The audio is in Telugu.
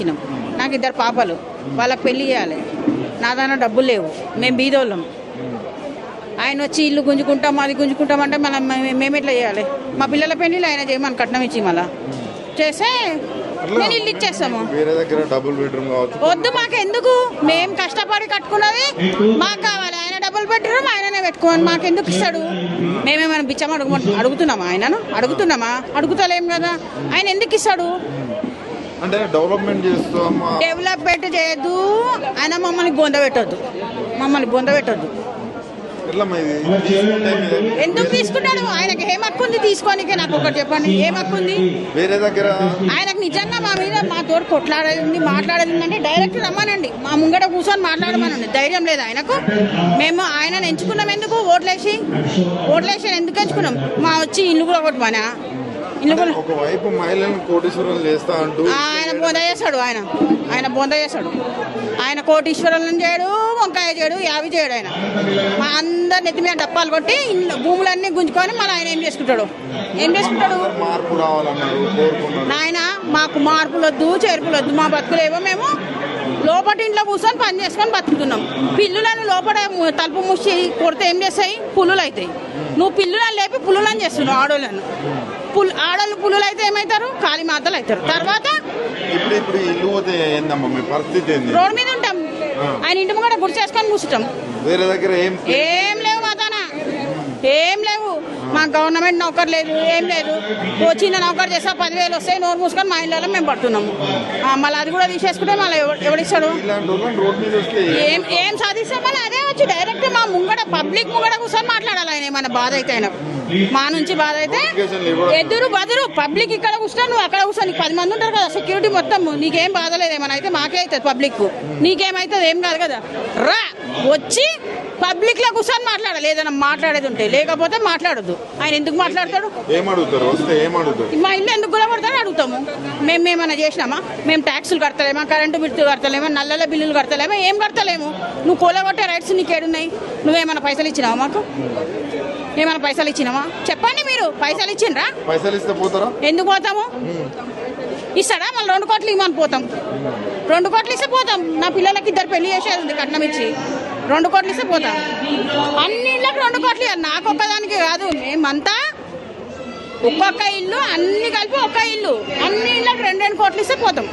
ఇచ్చినాం. నాకు 2 పాపలు, వాళ్ళకి పెళ్లి చేయాలి, నా దాని డబ్బులు లేవు, మేము బీదోళ్ళం. ఆయన వచ్చి ఇల్లు గుంజుకుంటాం అది గుంజుకుంటాం అంటే మళ్ళీ మేము ఎట్లా చేయాలి? మా పిల్లల పెళ్లిళ్ళు ఆయన చేయమని కట్నం ఇచ్చి మళ్ళీ చేస్తే నేను ఇల్లు ఇచ్చేస్తాము. వద్దు, మాకు ఎందుకు? మేము కష్టపడి కట్టుకున్నది మాకు కావాలి. ఆయన డబుల్ బెడ్రూమ్ ఆయననే పెట్టుకోని మాకెందుకు ఇస్తాడు? మేమేమైనా బిచ్చం అడుగుతున్నామా? ఆయనను అడుగుతున్నామా? అడుగుతలేం కదా. ఆయన ఎందుకు ఇస్తాడు? అంటే డెవలప్మెంట్ చేయొద్దు. ఆయన మమ్మల్ని బొందబెట్టొద్దు, ఎందుకు తీసుకుంటాడు? ఆయనకి ఏం హక్కు ఉంది తీసుకోనికే? నాకు ఒకటి చెప్పండి, ఏం హక్కు ఉంది? వేరే దగ్గర ఆయనకు నిజంగా మా మీద మా తోడు కొట్లాడేది మాట్లాడేది అంటే డైరెక్ట్ రమ్మనండి, మా ముంగట కూర్చొని మాట్లాడమనండి. ధైర్యం లేదు ఆయనకు. మేము ఆయనను ఎంచుకున్నాం ఎందుకు? ఓట్లేసి ఎందుకు ఎంచుకున్నాం? మా వచ్చి ఇల్లు కూడా కొట్టమనా? ఒకవైపు మహిళలను కోటీశ్వరులను చేస్తా అంటూ ఆయన బొంద చేస్తాడు. ఆయన కోటీశ్వరులను చేయడు, వంకాయ చేయడు, యావి చేయడు. ఆయన మా అందరు నెత్తి మీద డప్పాలు కొట్టి భూములన్నీ గుంజుకొని మళ్ళీ ఆయన ఏం చేసుకుంటాడు? మార్పు రావాలన్నారు, నాయన మాకు మార్పులు వద్దు, చేర్పులు వద్దు. మా బతుకులేవో మేము లోపటి ఇంట్లో కూర్చొని పని చేసుకొని బతుకుతున్నాం. పిల్లులను లోపల తలుపు మూసి కొడితే ఏం చేస్తాయి? పుల్లులు అవుతాయి. నువ్వు పిల్లులను లేపి పుల్లులను చేస్తున్నావు. ఆడోళ్ళను ఆడోళ్ళు పుల్లులు అయితే ఏమవుతారు? కాళీ మాతలు అవుతారు. తర్వాత రోడ్డు మీద ఉంటాం. ఆయన ఇంటి ముంగట గుడి చేసుకొని కూర్చుంటాం. వేరే దగ్గర ఏం లేవు మాతాన, ఏం లేవు. మా గవర్నమెంట్ నౌకర్ లేదు, ఏం లేదు. ఓ చిన్న నౌకర్ చేస్తా 10,000 వస్తాయి, నోరు మూసుకొని మా ఇళ్ళలో మేము పడుతున్నాము. మళ్ళీ అది కూడా తీసేసుకుంటే మళ్ళీ ఎవడిస్తాడు? ఏం సాధిస్తామని అదే వచ్చి డైరెక్ట్ మా ముంగడ పబ్లిక్ ముంగడ కూర్చొని మాట్లాడాలి. ఆయన ఏమైనా బాధ అయితే ఆయన మా నుంచి బాధ అయితే ఎదురు బదురు పబ్లిక్ ఇక్కడ కూర్చొని నువ్వు అక్కడ కూర్చొని 10 మంది ఉంటారు కదా సెక్యూరిటీ మొత్తం. నీకేం బాధ లేదు, ఏమైనా అయితే మాకే అవుతుంది పబ్లిక్, నీకేమైతుంది? ఏం కాదు కదా. రా వచ్చి పబ్లిక్ లో కూర్చొని మాట్లాడాలి ఏదైనా మాట్లాడేది ఉంటే, లేకపోతే మాట్లాడద్దు. ఆయన ఎందుకు మాట్లాడతాడు? మా ఇల్లు ఎందుకు గురపడతాడో అడుగుతాము. మేమేమైనా చేసినామా? మేము ట్యాక్సులు కడతలేమా? Current bill కడతలేమా? నల్లల బిల్లులు కడతలేమా? ఏం కడతలేము. నువ్వు కూలగొట్టే రైట్స్ నీకేడున్నాయి? నువ్వేమైనా పైసలు ఇచ్చినావా? మాకు ఏమైనా పైసలు ఇచ్చినావా? చెప్పండి. మీరు పైసలు ఇచ్చిండ్రా? ఎందుకు పోతాము? ఇస్తాడా? మళ్ళీ 2 కోట్లు ఇవ్వమని పోతాం. 2 కోట్లు ఇస్తే పోతాం. నా పిల్లలకి 2 పెళ్లి చేసేది ఉంది, కట్నం ఇచ్చి 2 కోట్లు ఇస్తే పోతాం. అన్ని ఇళ్ళకి 2 కోట్లు ఇవ్వాలి, నాకు ఒక్కదానికి కాదు. మేమంతా ఒక్కొక్క ఇల్లు అన్ని కలిపి ఒక్క ఇల్లు, అన్ని ఇళ్ళకి 2 కోట్లు ఇస్తే పోతాం.